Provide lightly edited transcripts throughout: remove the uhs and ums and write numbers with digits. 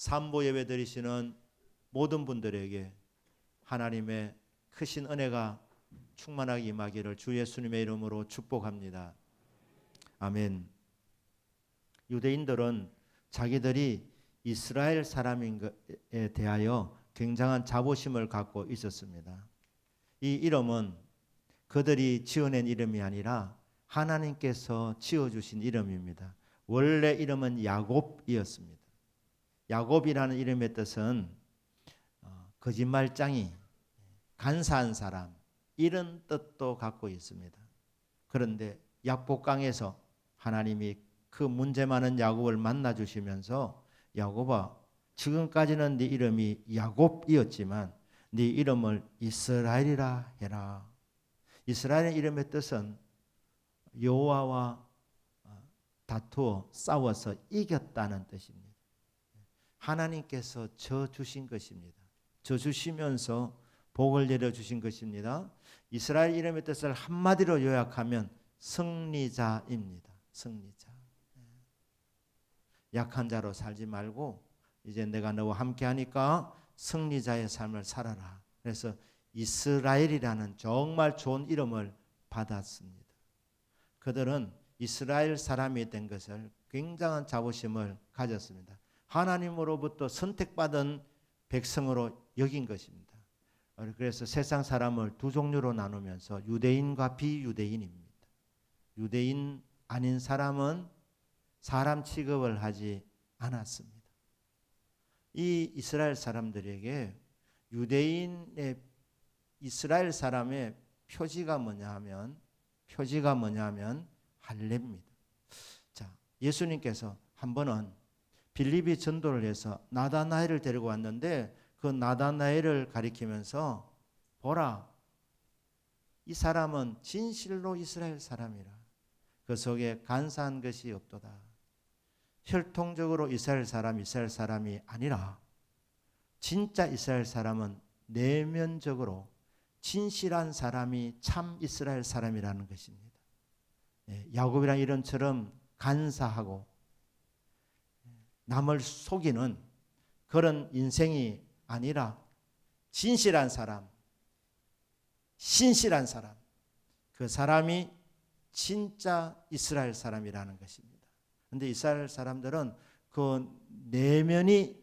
삼보 예배 드리시는 모든 분들에게 하나님의 크신 은혜가 충만하게 임하기를 주 예수님의 이름으로 축복합니다. 아멘. 유대인들은 자기들이 이스라엘 사람인 것에 대하여 굉장한 자부심을 갖고 있었습니다. 이 이름은 그들이 지어낸 이름이 아니라 하나님께서 지어주신 이름입니다. 원래 이름은 야곱이었습니다. 야곱이라는 이름의 뜻은 거짓말장이, 간사한 사람, 이런 뜻도 갖고 있습니다. 그런데 약복강에서 하나님이 그 문제 많은 야곱을 만나 주시면서 야곱아, 지금까지는 네 이름이 야곱이었지만 네 이름을 이스라엘이라 해라. 이스라엘의 이름의 뜻은 여호와와 다투어 싸워서 이겼다는 뜻입니다. 하나님께서 저 주신 것입니다. 저 주시면서 복을 내려 주신 것입니다. 이스라엘 이름의 뜻을 한마디로 요약하면 승리자입니다. 승리자. 약한 자로 살지 말고 이제 내가 너와 함께 하니까 승리자의 삶을 살아라. 그래서 이스라엘이라는 정말 좋은 이름을 받았습니다. 그들은 이스라엘 사람이 된 것을 굉장한 자부심을 가졌습니다. 하나님으로부터 선택받은 백성으로 여긴 것입니다. 그래서 세상 사람을 두 종류로 나누면서 유대인과 비유대인입니다. 유대인 아닌 사람은 사람 취급을 하지 않았습니다. 이 이스라엘 사람들에게 유대인의 이스라엘 사람의 표지가 뭐냐 하면 할례입니다. 자, 예수님께서 한 번은 빌립이 전도를 해서 나다나엘을 데리고 왔는데 그 나다나엘을 가리키면서 보라, 이 사람은 진실로 이스라엘 사람이라. 그 속에 간사한 것이 없도다. 혈통적으로 이스라엘 사람이 아니라 진짜 이스라엘 사람은 내면적으로 진실한 사람이 참 이스라엘 사람이라는 것입니다. 야곱이란 이름처럼 간사하고 남을 속이는 그런 인생이 아니라 진실한 사람, 신실한 사람, 그 사람이 진짜 이스라엘 사람이라는 것입니다. 그런데 이스라엘 사람들은 그 내면이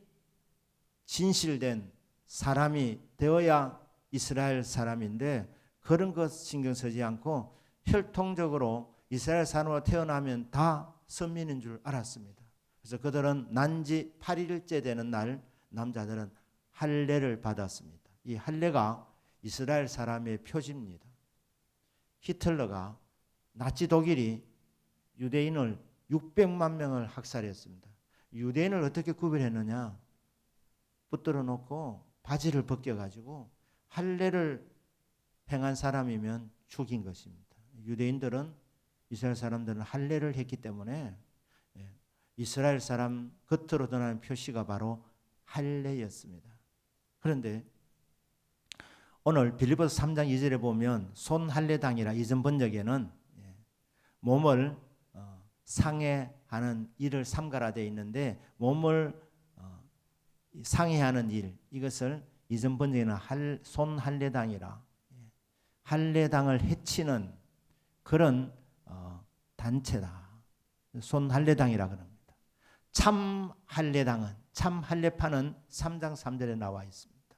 진실된 사람이 되어야 이스라엘 사람인데 그런 것 신경 쓰지 않고 혈통적으로 이스라엘 사람으로 태어나면 다 선민인 줄 알았습니다. 그래서 그들은 난지 8일째 되는 날 남자들은 할례를 받았습니다. 이 할례가 이스라엘 사람의 표지입니다. 히틀러가 나치 독일이 유대인을 600만 명을 학살했습니다. 유대인을 어떻게 구별했느냐? 붙들어 놓고 바지를 벗겨가지고 할례를 행한 사람이면 죽인 것입니다. 유대인들은 이스라엘 사람들은 할례를 했기 때문에 이스라엘 사람 겉으로 드러나는 표시가 바로 할례였습니다. 그런데 오늘 빌립보서 3장 2절에 보면 손할례당이라 이전 번역에는 몸을 상해하는 일을 삼가라 되어 있는데 몸을 상해하는 일, 이것을 이전 번역에는 손할례당이라, 할례당을 해치는 그런 단체다. 손할례당이라 그럽니다. 참 할례당은, 참 할례파는 3장 3절에 나와 있습니다.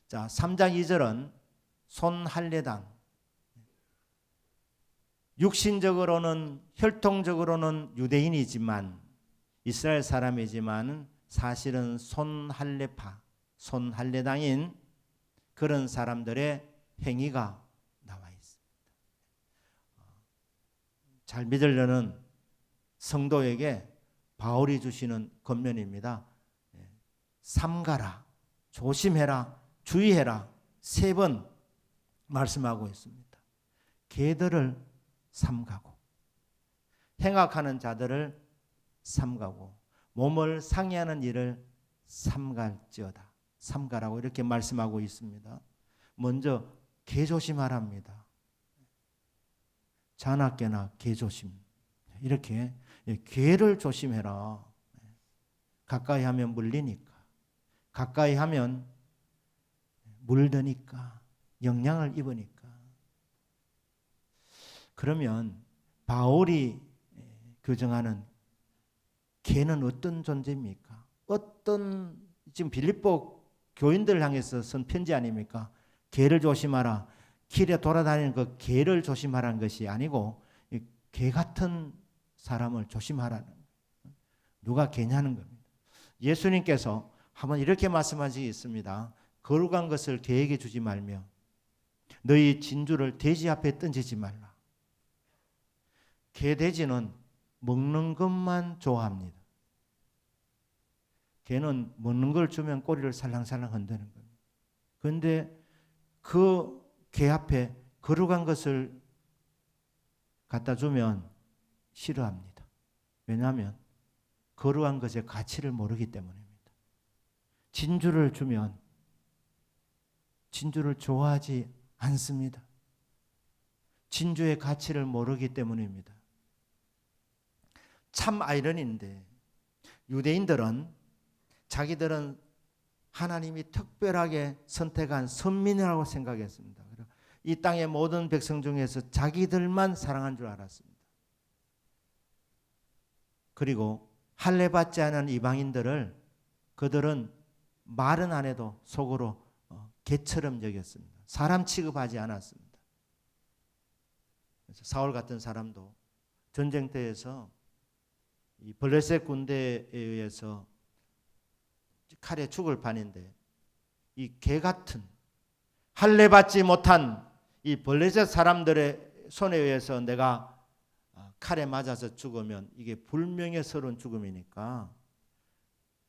자, 3장 2절은 손할례당, 육신적으로는 혈통적으로는 유대인이지만 이스라엘 사람이지만 사실은 손할례파, 손할례당인 그런 사람들의 행위가 나와 있습니다. 잘 믿으려는 성도에게 바울이 주시는 권면입니다. 삼가라, 조심해라, 주의해라 3번 말씀하고 있습니다. 개들을 삼가고 행악하는 자들을 삼가고 몸을 상해하는 일을 삼갈지어다. 삼가라고 이렇게 말씀하고 있습니다. 먼저 개 조심하랍니다. 자나깨나 개 조심. 이렇게 개를 조심해라. 가까이 하면 물리니까, 가까이 하면 물드니까, 영향을 입으니까. 그러면 바울이 규정하는 개는 어떤 존재입니까? 지금 빌립보 교인들을 향해서 쓴 편지 아닙니까? 개를 조심하라. 길에 돌아다니는 그 개를 조심하라는 것이 아니고 개 같은 사람을 조심하라는 거예요. 누가 개냐는 겁니다. 예수님께서 한번 이렇게 말씀하신 적이 있습니다. 거룩한 것을 개에게 주지 말며 너희 진주를 돼지 앞에 던지지 말라. 개, 돼지는 먹는 것만 좋아합니다. 개는 먹는 걸 주면 꼬리를 살랑살랑 흔드는 겁니다. 그런데 그 개 앞에 거룩한 것을 갖다 주면 싫어합니다. 왜냐하면 거룩한 것의 가치를 모르기 때문입니다. 진주를 주면 진주를 좋아하지 않습니다. 진주의 가치를 모르기 때문입니다. 참 아이러니인데 유대인들은 자기들은 하나님이 특별하게 선택한 선민이라고 생각했습니다. 이 땅의 모든 백성 중에서 자기들만 사랑한 줄 알았습니다. 그리고 할례받지 않은 이방인들을 그들은 말은 안 해도 속으로 개처럼 여겼습니다. 사람 취급하지 않았습니다. 그래서 사울 같은 사람도 전쟁터에서 이 블레셋 군대에 의해서 칼에 죽을 판인데 이 개 같은 할례받지 못한 이 블레셋 사람들의 손에 의해서 내가 칼에 맞아서 죽으면 이게 불명예스러운 죽음이니까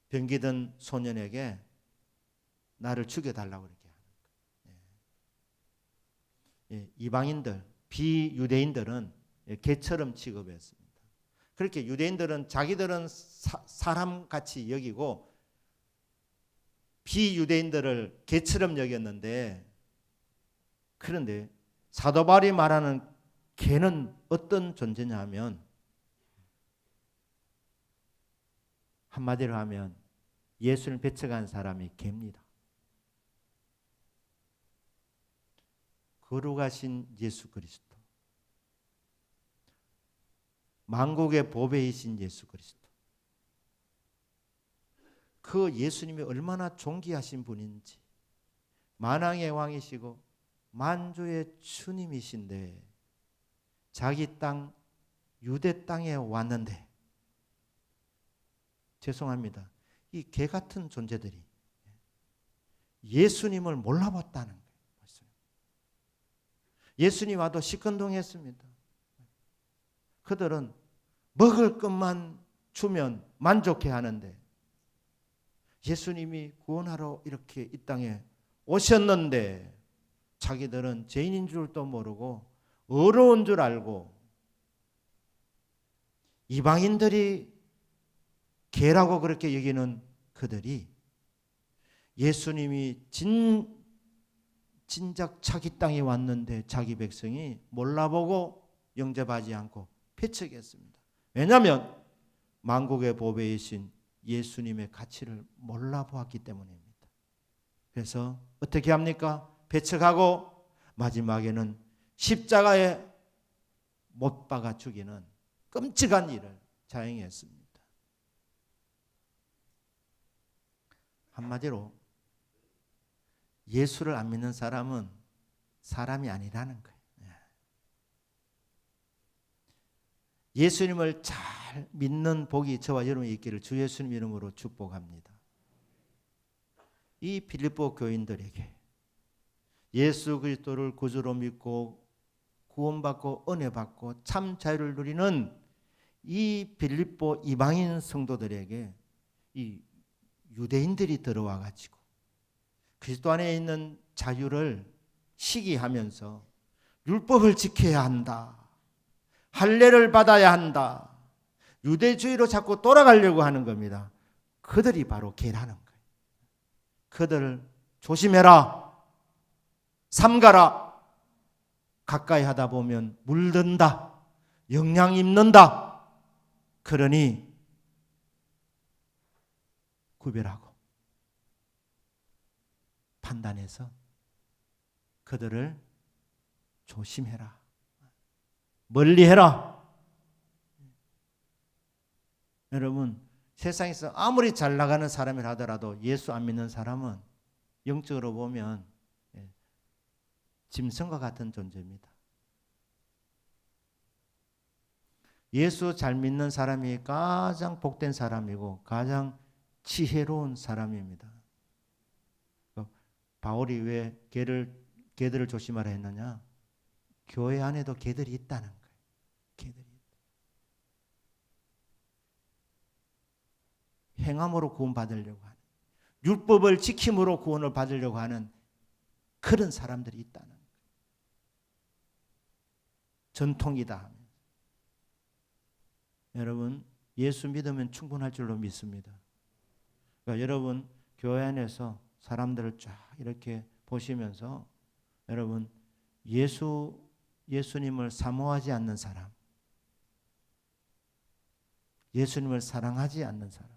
병기든 소년에게 나를 죽여달라고 그렇게 하는 거예요. 이방인들, 비유대인들은 개처럼 취급했습니다. 그렇게 유대인들은 자기들은 사람같이 여기고 비유대인들을 개처럼 여겼는데, 그런데 사도 바울이 말하는 개는 어떤 존재냐 하면 한마디로 하면 예수를 배척한 사람이 개입니다. 거룩하신 예수 그리스도, 만국의 보배이신 예수 그리스도, 그 예수님이 얼마나 존귀하신 분인지, 만왕의 왕이시고 만주의 주님이신데 자기 땅 유대 땅에 왔는데, 죄송합니다, 이 개 같은 존재들이 예수님을 몰라봤다는 거예요. 예수님 와도 시큰둥했습니다. 그들은 먹을 것만 주면 만족해 하는데 예수님이 구원하러 이렇게 이 땅에 오셨는데 자기들은 죄인인 줄도 모르고 어려운 줄 알고 이방인들이 개라고 그렇게 여기는 그들이 예수님이 진작 자기 땅에 왔는데 자기 백성이 몰라보고 영접하지 않고 배척했습니다. 왜냐하면 만국의 보배이신 예수님의 가치를 몰라보았기 때문입니다. 그래서 어떻게 합니까? 배척하고 마지막에는 십자가에 못 박아 죽이는 끔찍한 일을 자행했습니다. 한마디로 예수를 안 믿는 사람은 사람이 아니라는 거예요. 예수님을 잘 믿는 복이 저와 여러분이 있기를 주 예수님 이름으로 축복합니다. 이 빌립보 교인들에게 예수 그리스도를 구주로 믿고 구원받고 은혜받고 참 자유를 누리는 이 빌립보 이방인 성도들에게 이 유대인들이 들어와 가지고 그리스도 안에 있는 자유를 시기하면서 율법을 지켜야 한다, 할례를 받아야 한다, 유대주의로 자꾸 돌아가려고 하는 겁니다. 그들이 바로 개라는 거예요. 그들을 조심해라, 삼가라. 가까이 하다 보면 물든다, 영향 입는다. 그러니 구별하고 판단해서 그들을 조심해라. 멀리해라. 여러분, 세상에서 아무리 잘 나가는 사람이라 하더라도 예수 안 믿는 사람은 영적으로 보면 짐승과 같은 존재입니다. 예수 잘 믿는 사람이 가장 복된 사람이고 가장 지혜로운 사람입니다. 바울이 왜 개들을 조심하라 했느냐? 교회 안에도 개들이 있다는 거예요. 개들이 있다. 행함으로 구원받으려고 하는, 율법을 지킴으로 구원을 받으려고 하는 그런 사람들이 있다는 거예요. 전통이다 하면. 여러분, 예수 믿으면 충분할 줄로 믿습니다. 그러니까 여러분, 교회 안에서 사람들을 쫙 이렇게 보시면서 여러분, 예수님을 사모하지 않는 사람, 예수님을 사랑하지 않는 사람,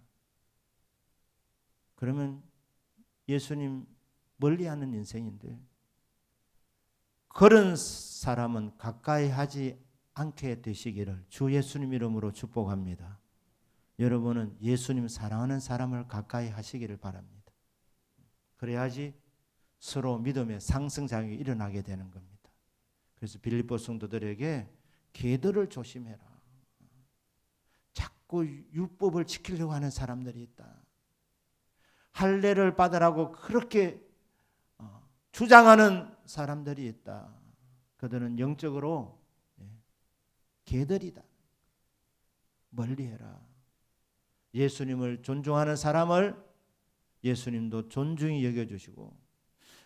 그러면 예수님 멀리하는 인생인데, 그런 사람은 가까이 하지 않게 되시기를 주 예수님 이름으로 축복합니다. 여러분은 예수님 사랑하는 사람을 가까이 하시기를 바랍니다. 그래야지 서로 믿음의 상승작용이 일어나게 되는 겁니다. 그래서 빌립보 성도들에게 개들을 조심해라. 자꾸 율법을 지키려고 하는 사람들이 있다. 할례를 받으라고 그렇게 주장하는 사람들이 있다. 그들은 영적으로 개들이다. 멀리해라. 예수님을 존중하는 사람을 예수님도 존중히 여겨주시고,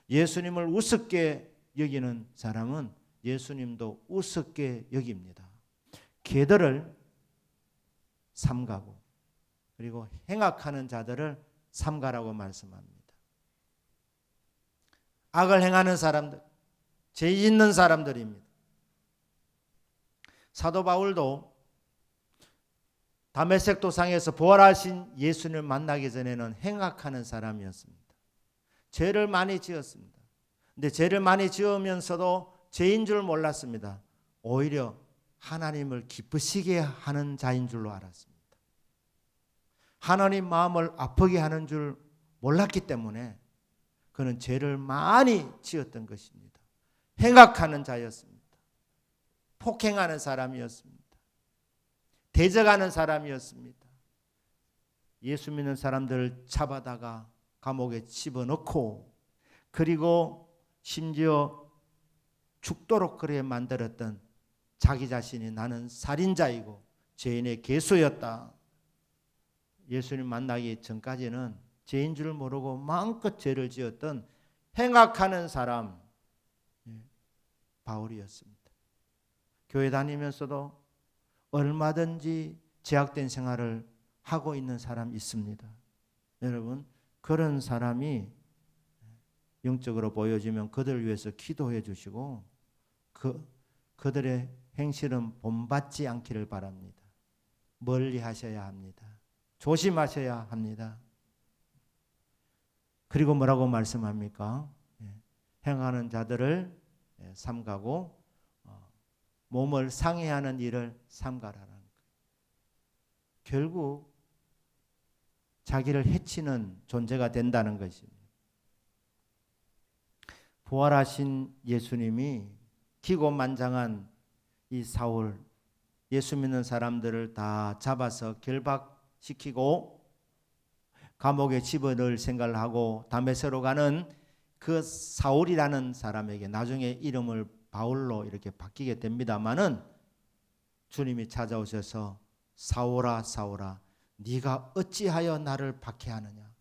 예수님을 우습게 여기는 사람은 예수님도 우습게 여깁니다. 개들을 삼가고, 그리고 행악하는 자들을 삼가라고 말씀합니다. 악을 행하는 사람들, 죄 짓는 사람들입니다. 사도 바울도 다메섹 도상에서 부활하신 예수님을 만나기 전에는 행악하는 사람이었습니다. 죄를 많이 지었습니다. 근데 죄를 많이 지으면서도 죄인 줄 몰랐습니다. 오히려 하나님을 기쁘시게 하는 자인 줄로 알았습니다. 하나님 마음을 아프게 하는 줄 몰랐기 때문에 그는 죄를 많이 지었던 것입니다. 행악하는 자였습니다. 폭행하는 사람이었습니다. 대적하는 사람이었습니다. 예수 믿는 사람들을 잡아다가 감옥에 집어넣고, 그리고 심지어 죽도록 그래 만들었던 자기 자신이 나는 살인자이고 죄인의 계수였다. 예수님 만나기 전까지는 죄인 줄 모르고 마음껏 죄를 지었던 행악하는 사람 바울이었습니다. 교회 다니면서도 얼마든지 제약된 생활을 하고 있는 사람 있습니다. 여러분, 그런 사람이 영적으로 보여지면 그들을 위해서 기도해 주시고 그들의 행실은 본받지 않기를 바랍니다. 멀리 하셔야 합니다. 조심하셔야 합니다. 그리고 뭐라고 말씀합니까? 행하는 자들을 삼가고 몸을 상해하는 일을 삼가라는 거예요. 결국 자기를 해치는 존재가 된다는 것입니다. 부활하신 예수님이 기고만장한 이 사울, 예수 믿는 사람들을 다 잡아서 결박시키고 감옥에 집어넣을 생각을 하고 다메섹으로 가는 그 사울이라는 사람에게 나중에 이름을 바울로 이렇게 바뀌게 됩니다마는, 주님이 찾아오셔서 사울아 사울아 네가 어찌하여 나를 박해하느냐.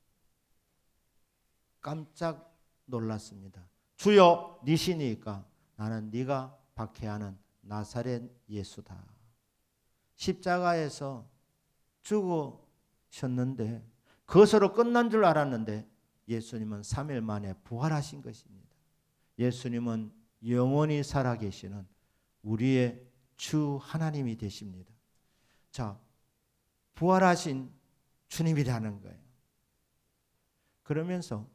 깜짝 놀랐습니다. 주여 니시니까 나는 네가 박해하는 나사렛 예수다. 십자가에서 죽으셨는데 그것으로 끝난 줄 알았는데 예수님은 3일 만에 부활하신 것입니다. 예수님은 영원히 살아계시는 우리의 주 하나님이 되십니다. 자, 부활하신 주님이라는 거예요. 그러면서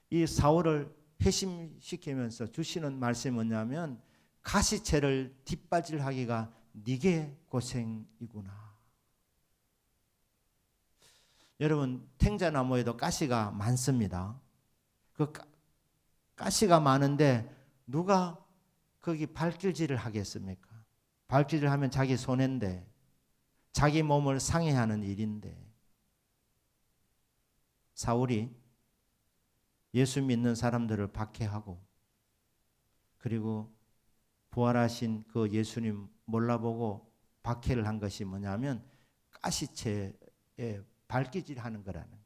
이 사울을 회심시키면서 주시는 말씀이 뭐냐면 가시채를 뒷바질하기가 네게 고생이구나. 여러분 탱자나무에도 가시가 많습니다. 그 가시가 많은데 누가 거기 발길질을 하겠습니까? 발길을 하면 자기 손해인데 자기 몸을 상해하는 일인데 사울이 예수 믿는 사람들을 박해하고 그리고 부활하신 그 예수님 몰라보고 박해를 한 것이 뭐냐면 가시채에 발길질하는 거라는 거예요.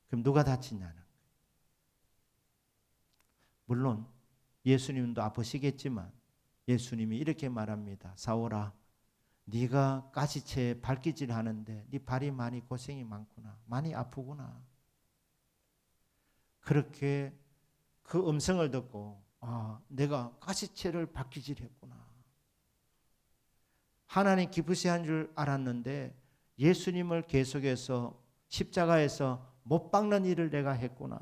그럼 누가 다치냐는 거예요. 물론 예수님도 아프시겠지만 예수님이 이렇게 말합니다. 사울아, 네가 가시채에 발길질하는데 네 발이 많이 고생이 많구나. 많이 아프구나. 그렇게 그 음성을 듣고 내가 가시채를 발길질했구나. 하나님 기쁘시한 줄 알았는데 예수님을 계속해서 십자가에서 못 박는 일을 내가 했구나.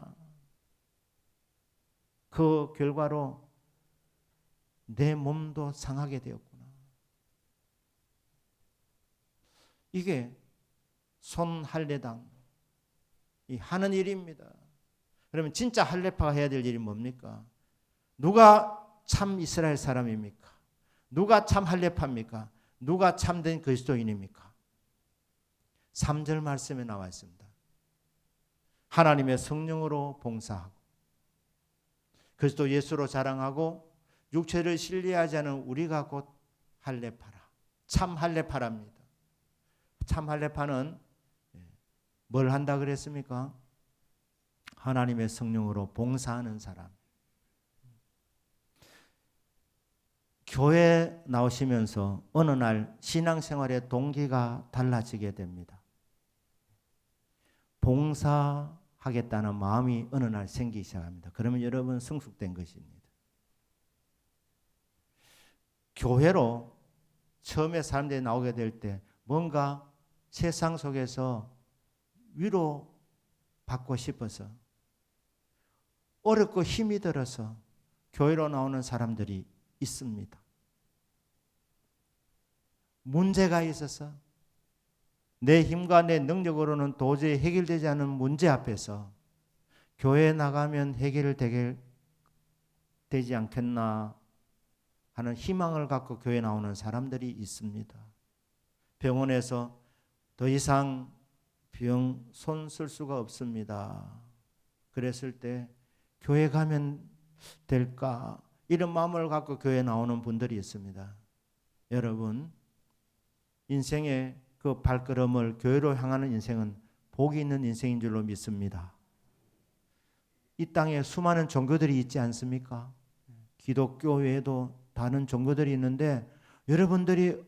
그 결과로 내 몸도 상하게 되었구나. 이게 손할례당 이 하는 일입니다. 그러면 진짜 할례파가 해야 될 일이 뭡니까? 누가 참 이스라엘 사람입니까? 누가 참 할례파입니까? 누가 참된 그리스도인입니까? 3절 말씀에 나와 있습니다. 하나님의 성령으로 봉사하고 그리스도 예수로 자랑하고 육체를 신뢰하지 않은 우리가 곧 할례파라. 참 할례파랍니다. 참 할례파는 뭘 한다 그랬습니까? 하나님의 성령으로 봉사하는 사람. 교회 나오시면서 어느 날 신앙생활의 동기가 달라지게 됩니다. 봉사하겠다는 마음이 어느 날 생기기 시작합니다. 그러면 여러분 성숙된 것입니다. 교회로 처음에 사람들이 나오게 될 때 뭔가 세상 속에서 위로 받고 싶어서 어렵고 힘이 들어서 교회로 나오는 사람들이 있습니다. 문제가 있어서 내 힘과 내 능력으로는 도저히 해결되지 않은 문제 앞에서 교회에 나가면 해결되지 않겠나 하는 희망을 갖고 교회에 나오는 사람들이 있습니다. 병원에서 더 이상 병 손 쓸 수가 없습니다. 그랬을 때 교회 가면 될까? 이런 마음을 갖고 교회에 나오는 분들이 있습니다. 여러분, 인생의 그 발걸음을 교회로 향하는 인생은 복이 있는 인생인 줄로 믿습니다. 이 땅에 수많은 종교들이 있지 않습니까? 기독교 외에도 다른 종교들이 있는데 여러분들이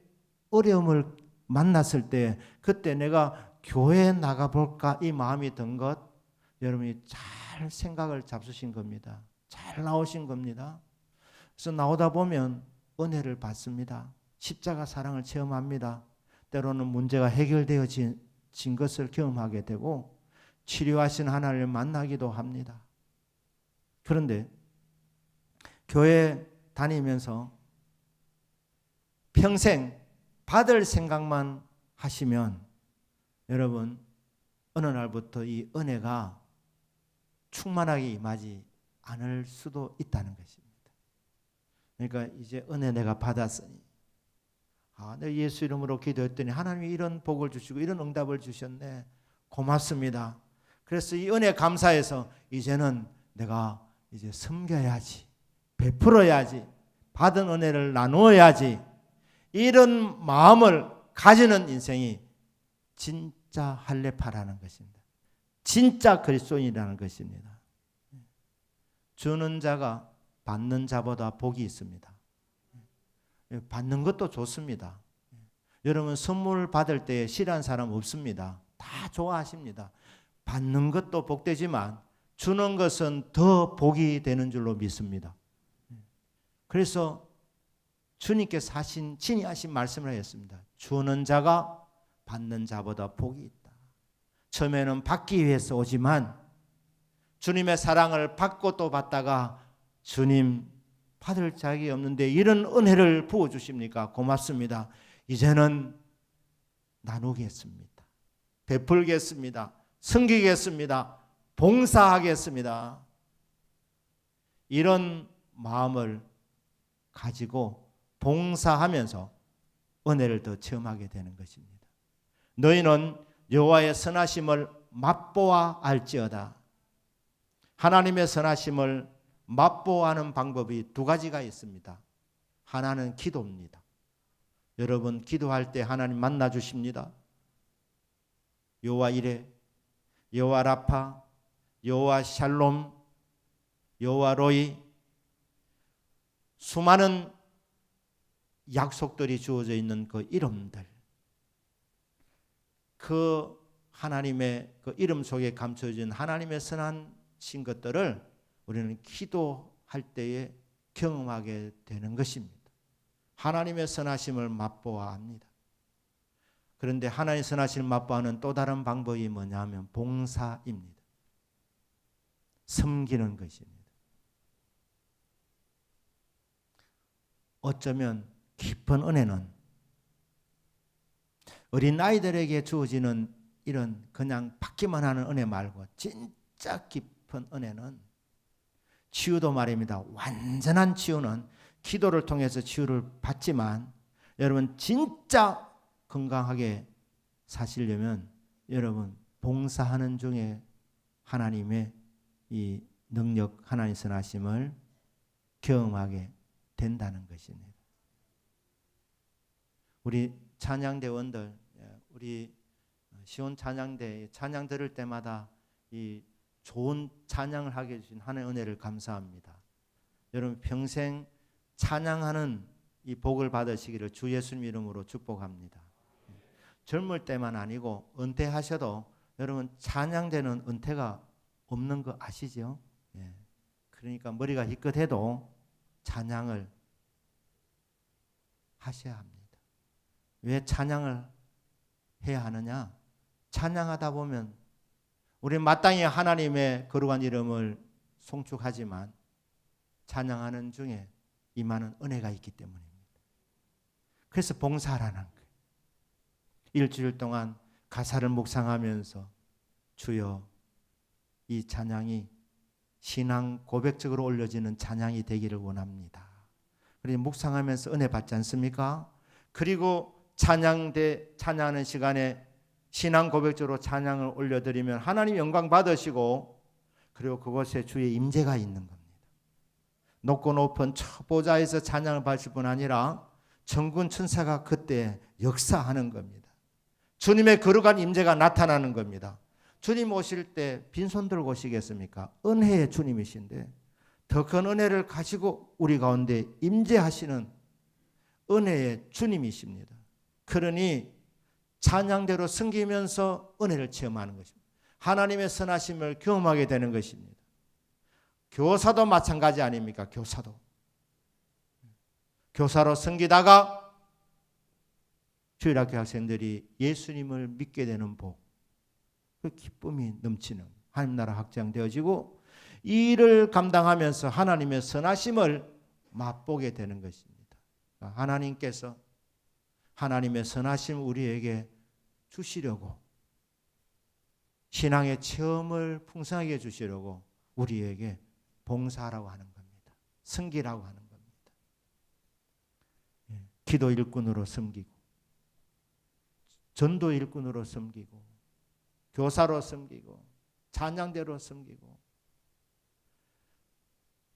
어려움을 만났을 때 그때 내가 교회에 나가볼까 이 마음이 든 것 여러분이 잘 생각을 잡수신 겁니다. 잘 나오신 겁니다. 그래서 나오다 보면 은혜를 받습니다. 십자가 사랑을 체험합니다. 때로는 문제가 해결되어진 것을 경험하게 되고 치료하신 하나님을 만나기도 합니다. 그런데 교회 다니면서 평생 받을 생각만 하시면 여러분 어느 날부터 이 은혜가 충만하게 임하지 않을 수도 있다는 것입니다. 그러니까 이제 은혜 내가 받았으니 내가 예수 이름으로 기도했더니 하나님이 이런 복을 주시고 이런 응답을 주셨네. 고맙습니다. 그래서 이 은혜 감사해서 이제는 내가 이제 섬겨야지, 베풀어야지, 받은 은혜를 나누어야지 이런 마음을 가지는 인생이 진짜 할례파라는 것입니다. 진짜 그리스도인이라는 것입니다. 주는 자가 받는 자보다 복이 있습니다. 받는 것도 좋습니다. 여러분 선물 받을 때 싫어하는 사람 없습니다. 다 좋아하십니다. 받는 것도 복되지만 주는 것은 더 복이 되는 줄로 믿습니다. 그래서 주님께서 친히 하신 말씀을 하셨습니다. 주는 자가 받는 자보다 복이 있다. 처음에는 받기 위해서 오지만 주님의 사랑을 받고 또 받다가 주님 받을 자격이 없는데 이런 은혜를 부어주십니까? 고맙습니다. 이제는 나누겠습니다. 베풀겠습니다. 섬기겠습니다. 봉사하겠습니다. 이런 마음을 가지고 봉사하면서 은혜를 더 체험하게 되는 것입니다. 너희는 여호와의 선하심을 맛보아 알지어다. 하나님의 선하심을 맛보아하는 방법이 두 가지가 있습니다. 하나는 기도입니다. 여러분 기도할 때 하나님 만나 주십니다. 여호와 이레, 여호와 라파, 여호와 샬롬, 여호와 로이, 수많은 약속들이 주어져 있는 그 이름들, 그 하나님의 그 이름 속에 감춰진 하나님의 선하신 것들을 우리는 기도할 때에 경험하게 되는 것입니다. 하나님의 선하심을 맛보아 합니다. 그런데 하나님의 선하심을 맛보아하는 또 다른 방법이 뭐냐면 봉사입니다. 섬기는 것입니다. 어쩌면 깊은 은혜는 어린 아이들에게 주어지는 이런 그냥 받기만 하는 은혜 말고 진짜 깊은 은혜는 치유도 말입니다. 완전한 치유는 기도를 통해서 치유를 받지만 여러분 진짜 건강하게 사시려면 여러분 봉사하는 중에 하나님의 이 능력, 하나님의 선하심을 경험하게 된다는 것입니다. 우리 찬양대원들, 우리 시온 찬양대 찬양 들을 때마다 이 좋은 찬양을 하게 해주신 하나님의 은혜를 감사합니다. 여러분 평생 찬양하는 이 복을 받으시기를 주 예수님 이름으로 축복합니다. 젊을 때만 아니고 은퇴하셔도 여러분 찬양대는 은퇴가 없는 거 아시죠? 그러니까 머리가 희끗해도 찬양을 하셔야 합니다. 왜 찬양을 해야 하느냐? 찬양하다 보면 우리 마땅히 하나님의 거룩한 이름을 송축하지만 찬양하는 중에 임하는 은혜가 있기 때문입니다. 그래서 봉사하라는 거예요. 일주일 동안 가사를 묵상하면서 주여 이 찬양이 신앙 고백적으로 올려지는 찬양이 되기를 원합니다. 그래서 묵상하면서 은혜 받지 않습니까? 그리고 찬양하는 시간에 신앙 고백적으로 찬양을 올려드리면 하나님 영광 받으시고 그리고 그곳에 주의 임재가 있는 겁니다. 높고 높은 보좌에서 찬양을 받을 뿐 아니라 천군 천사가 그때 역사하는 겁니다. 주님의 거룩한 임재가 나타나는 겁니다. 주님 오실 때 빈손 들고 오시겠습니까? 은혜의 주님이신데 더 큰 은혜를 가지고 우리 가운데 임재하시는 은혜의 주님이십니다. 그러니 찬양대로 섬기면서 은혜를 체험하는 것입니다. 하나님의 선하심을 경험하게 되는 것입니다. 교사도 마찬가지 아닙니까? 교사로 섬기다가 주일학교 학생들이 예수님을 믿게 되는 복, 그 기쁨이 넘치는 하나님 나라 확장되어지고 이 일을 감당하면서 하나님의 선하심을 맛보게 되는 것입니다. 하나님께서 하나님의 선하심 우리에게 주시려고 신앙의 체험을 풍성하게 주시려고 우리에게 봉사하라고 하는 겁니다. 섬기라고 하는 겁니다. 기도 일꾼으로 섬기고 전도 일꾼으로 섬기고 교사로 섬기고 찬양대로 섬기고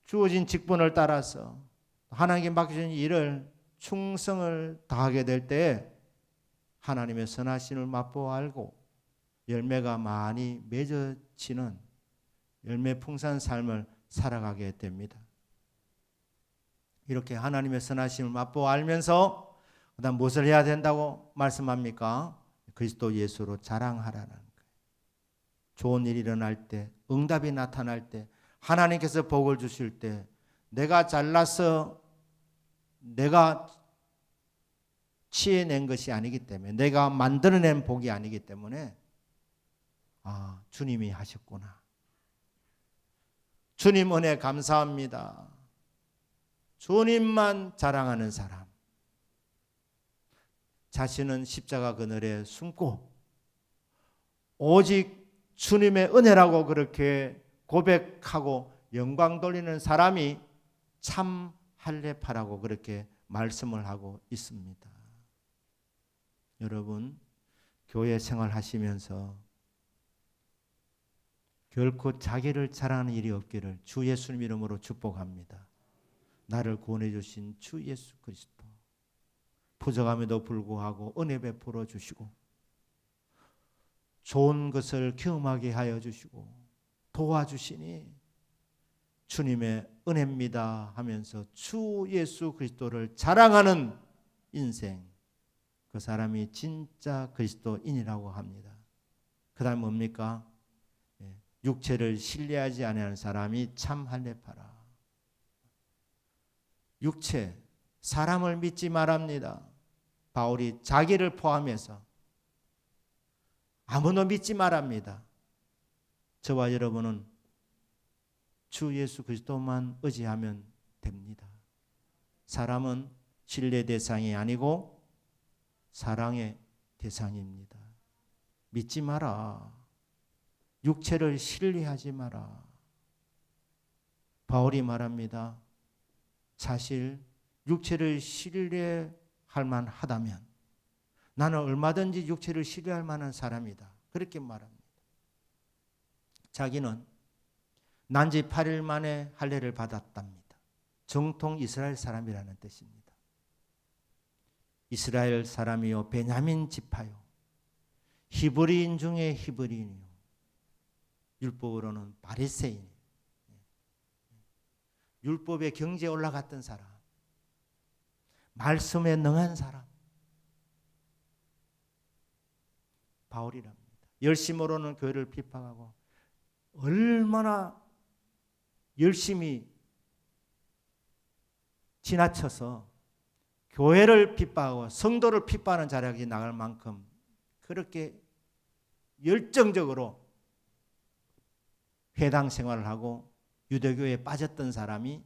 주어진 직분을 따라서 하나님께 맡겨진 일을 충성을 다하게 될 때에 하나님의 선하심을 맛보아 알고 열매가 많이 맺어지는 열매 풍성한 삶을 살아가게 됩니다. 이렇게 하나님의 선하심을 맛보아 알면서 그다음 무엇을 해야 된다고 말씀합니까? 그리스도 예수로 자랑하라는 거예요. 좋은 일이 일어날 때, 응답이 나타날 때, 하나님께서 복을 주실 때 내가 잘나서 내가 취해낸 것이 아니기 때문에 내가 만들어낸 복이 아니기 때문에 주님이 하셨구나. 주님 은혜 감사합니다. 주님만 자랑하는 사람. 자신은 십자가 그늘에 숨고 오직 주님의 은혜라고 그렇게 고백하고 영광 돌리는 사람이 참 할례파라고 그렇게 말씀을 하고 있습니다. 여러분, 교회 생활하시면서 결코 자기를 자랑하는 일이 없기를 주 예수님 이름으로 축복합니다. 나를 구원해 주신 주 예수 그리스도, 부족함에도 불구하고 은혜 베풀어 주시고 좋은 것을 경험하게 하여 주시고 도와주시니 주님의 은혜입니다 하면서 주 예수 그리스도를 자랑하는 인생, 그 사람이 진짜 그리스도인이라고 합니다. 그 다음 뭡니까? 육체를 신뢰하지 아니하는 사람이 참 할례파라. 육체, 사람을 믿지 말합니다. 바울이 자기를 포함해서 아무도 믿지 말합니다. 저와 여러분은 주 예수 그리스도만 의지하면 됩니다. 사람은 신뢰 대상이 아니고 사랑의 대상입니다. 믿지 마라. 육체를 신뢰하지 마라. 바울이 말합니다. 사실 육체를 신뢰할 만하다면 나는 얼마든지 육체를 신뢰할 만한 사람이다. 그렇게 말합니다. 자기는 난지 8일 만에 할례를 받았답니다. 정통 이스라엘 사람이라는 뜻입니다. 이스라엘 사람이요 베냐민 지파요 히브리인 중에 히브리인이요 율법으로는 바리새인, 율법의 경지에 올라갔던 사람, 말씀에 능한 사람, 바울이랍니다. 열심으로는 교회를 핍박하고 얼마나 열심히 지나쳐서 교회를 핍박하고 성도를 핍박하는 자락이 나갈 만큼 그렇게 열정적으로 회당 생활을 하고 유대교에 빠졌던 사람이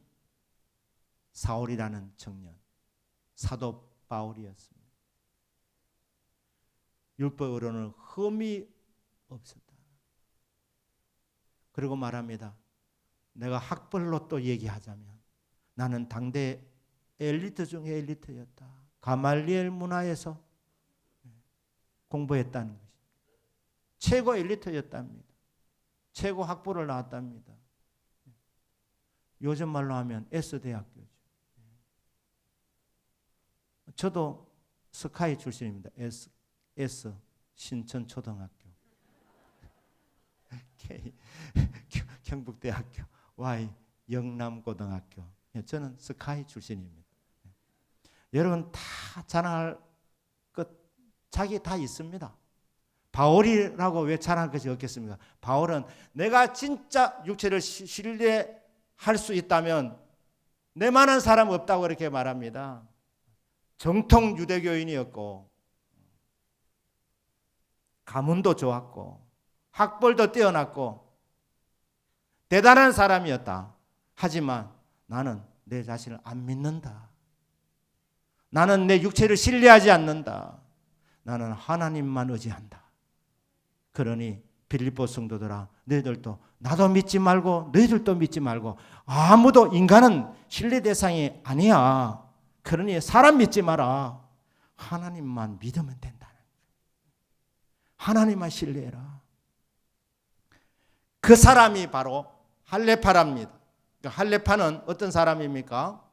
사울이라는 청년, 사도 바울이었습니다. 율법으로는 흠이 없었다. 그리고 말합니다. 내가 학벌로 또 얘기하자면 나는 당대 엘리트 중에 엘리트였다. 가말리엘 문화에서 공부했다는 것입니다. 최고 엘리트였답니다. 최고 학부를 나왔답니다. 요즘 말로 하면 S대학교죠. 저도 스카이 출신입니다. S 신천초등학교, K 경북대학교, Y 영남고등학교. 저는 스카이 출신입니다. 여러분 다 자랑할 것 자기 다 있습니다. 바울이라고 왜 자랑할 것이 없겠습니까? 바울은 내가 진짜 육체를 신뢰할 수 있다면 내만한 사람 없다고 이렇게 말합니다. 정통 유대교인이었고 가문도 좋았고 학벌도 뛰어났고 대단한 사람이었다. 하지만 나는 내 자신을 안 믿는다. 나는 내 육체를 신뢰하지 않는다. 나는 하나님만 의지한다. 그러니 빌립보 성도들아, 너희들도 나도 믿지 말고 너희들도 믿지 말고 아무도 인간은 신뢰 대상이 아니야. 그러니 사람 믿지 마라. 하나님만 믿으면 된다는 거예요. 하나님만 신뢰해라. 그 사람이 바로 할례파랍니다. 할례파는 어떤 사람입니까?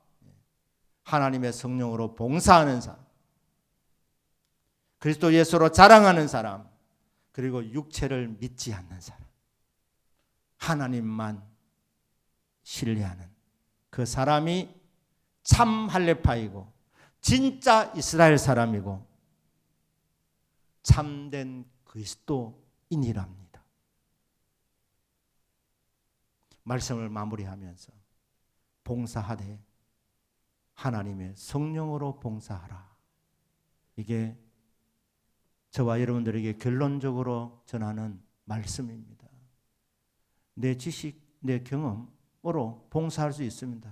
하나님의 성령으로 봉사하는 사람, 그리스도 예수로 자랑하는 사람, 그리고 육체를 믿지 않는 사람, 하나님만 신뢰하는 그 사람이 참 할례파이고 진짜 이스라엘 사람이고 참된 그리스도인이랍니다. 말씀을 마무리하면서 봉사하되 하나님의 성령으로 봉사하라. 이게 저와 여러분들에게 결론적으로 전하는 말씀입니다. 내 지식, 내 경험, 기도로 봉사할 수 있습니다.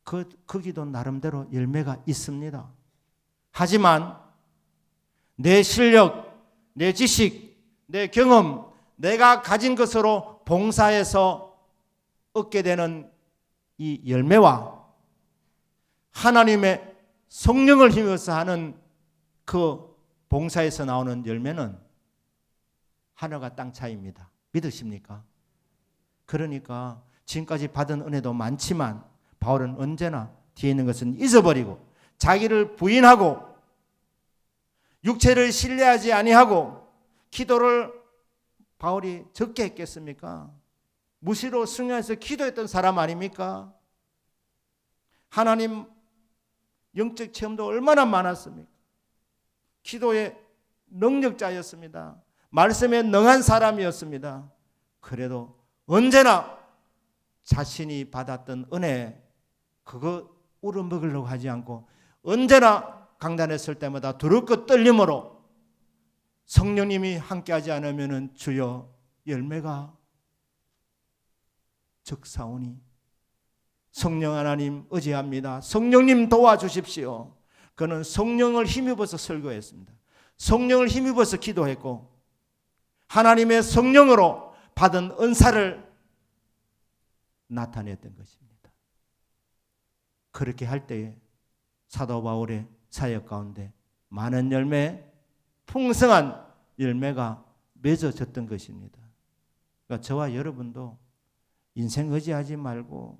그 기도 나름대로 열매가 있습니다. 하지만 내 실력, 내 지식, 내 경험, 내가 가진 것으로 봉사해서 얻게 되는 이 열매와 하나님의 성령을 힘입어서 하는 그 봉사에서 나오는 열매는 하늘과 땅 차이입니다. 믿으십니까? 그러니까 지금까지 받은 은혜도 많지만 바울은 언제나 뒤에 있는 것은 잊어버리고 자기를 부인하고 육체를 신뢰하지 아니하고 기도를 바울이 적게 했겠습니까? 무시로 승려해서 기도했던 사람 아닙니까? 하나님 영적 체험도 얼마나 많았습니까? 기도의 능력자였습니다. 말씀에 능한 사람이었습니다. 그래도 언제나 자신이 받았던 은혜 그거 우러먹으려고 하지 않고 언제나 강단했을 때마다 두렵고 떨림으로 성령님이 함께하지 않으면 주여 열매가 적사오니 성령 하나님 의지합니다. 성령님 도와주십시오. 그는 성령을 힘입어서 설교했습니다. 성령을 힘입어서 기도했고 하나님의 성령으로 받은 은사를 나타냈던 것입니다. 그렇게 할 때에 사도 바울의 사역 가운데 많은 열매, 풍성한 열매가 맺어졌던 것입니다. 그러니까 저와 여러분도 인생 의지하지 말고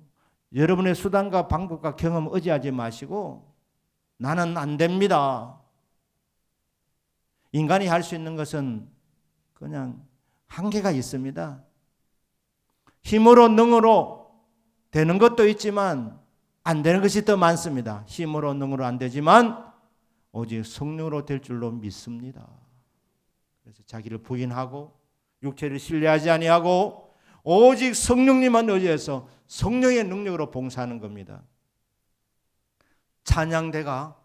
여러분의 수단과 방법과 경험 의지하지 마시고 나는 안 됩니다. 인간이 할 수 있는 것은 그냥 한계가 있습니다. 힘으로 능으로 되는 것도 있지만 안 되는 것이 더 많습니다. 힘으로 능으로 안 되지만 오직 성령으로 될 줄로 믿습니다. 그래서 자기를 부인하고 육체를 신뢰하지 아니하고 오직 성령님만 의지해서 성령의 능력으로 봉사하는 겁니다. 찬양대가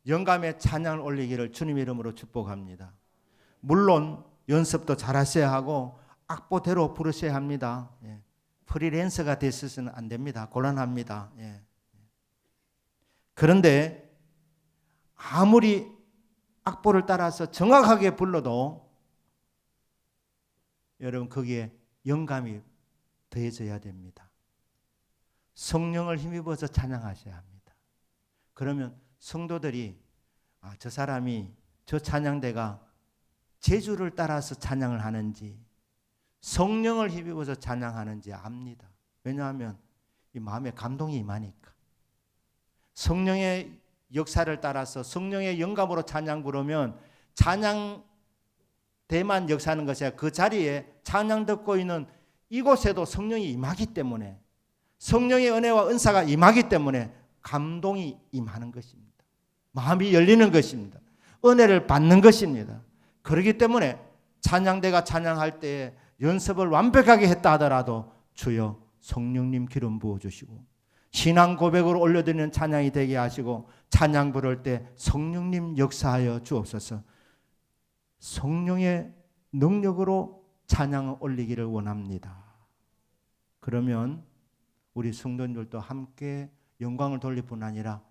영감의 찬양을 올리기를 주님 이름으로 축복합니다. 물론 연습도 잘하셔야 하고 악보대로 부르셔야 합니다. 프리랜서가 되셔서는 안 됩니다. 곤란합니다. 그런데 아무리 악보를 따라서 정확하게 불러도 여러분 거기에 영감이 더해져야 됩니다. 성령을 힘입어서 찬양하셔야 합니다. 그러면 성도들이 저 사람이 저 찬양대가 재주를 따라서 찬양을 하는지 성령을 힘입어서 찬양하는지 압니다. 왜냐하면 이 마음에 감동이 임하니까. 성령의 역사를 따라서 성령의 영감으로 찬양 부르면 찬양대만 역사하는 것이 아니라 그 자리에 찬양 듣고 있는 이곳에도 성령이 임하기 때문에 성령의 은혜와 은사가 임하기 때문에 감동이 임하는 것입니다. 마음이 열리는 것입니다. 은혜를 받는 것입니다. 그렇기 때문에 찬양대가 찬양할 때에 연습을 완벽하게 했다 하더라도 주여 성령님 기름 부어주시고 신앙 고백으로 올려드리는 찬양이 되게 하시고 찬양 부를 때 성령님 역사하여 주옵소서. 성령의 능력으로 찬양을 올리기를 원합니다. 그러면 우리 성도님들도 함께 영광을 돌릴 뿐 아니라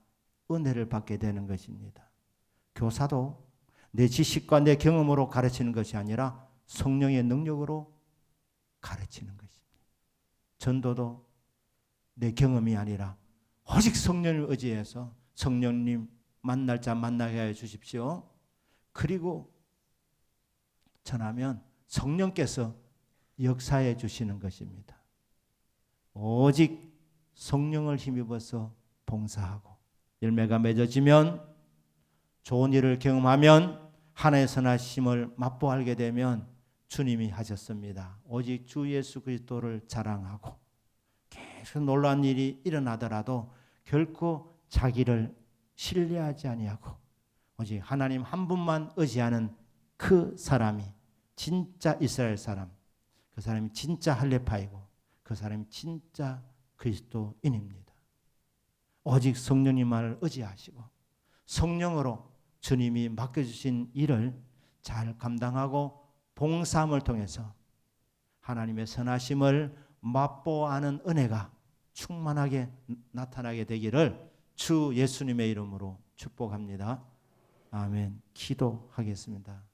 은혜를 받게 되는 것입니다. 교사도 내 지식과 내 경험으로 가르치는 것이 아니라 성령의 능력으로 가르치는 것입니다. 전도도 내 경험이 아니라 오직 성령을 의지해서 성령님 만날 자 만나게 하여 주십시오. 그리고 전하면 성령께서 역사해 주시는 것입니다. 오직 성령을 힘입어서 봉사하고 열매가 맺어지면 좋은 일을 경험하면 하나의 선하심을 맛보알게 되면 주님이 하셨습니다. 오직 주 예수 그리스도를 자랑하고 계속 놀라운 일이 일어나더라도 결코 자기를 신뢰하지 아니하고 오직 하나님 한 분만 의지하는 그 사람이 진짜 이스라엘 사람, 그 사람이 진짜 할례파이고 그 사람이 진짜 그리스도인입니다. 오직 성령님만을 의지하시고 성령으로 주님이 맡겨주신 일을 잘 감당하고 봉사함을 통해서 하나님의 선하심을 맛보아하는 은혜가 충만하게 나타나게 되기를 주 예수님의 이름으로 축복합니다. 아멘. 기도하겠습니다.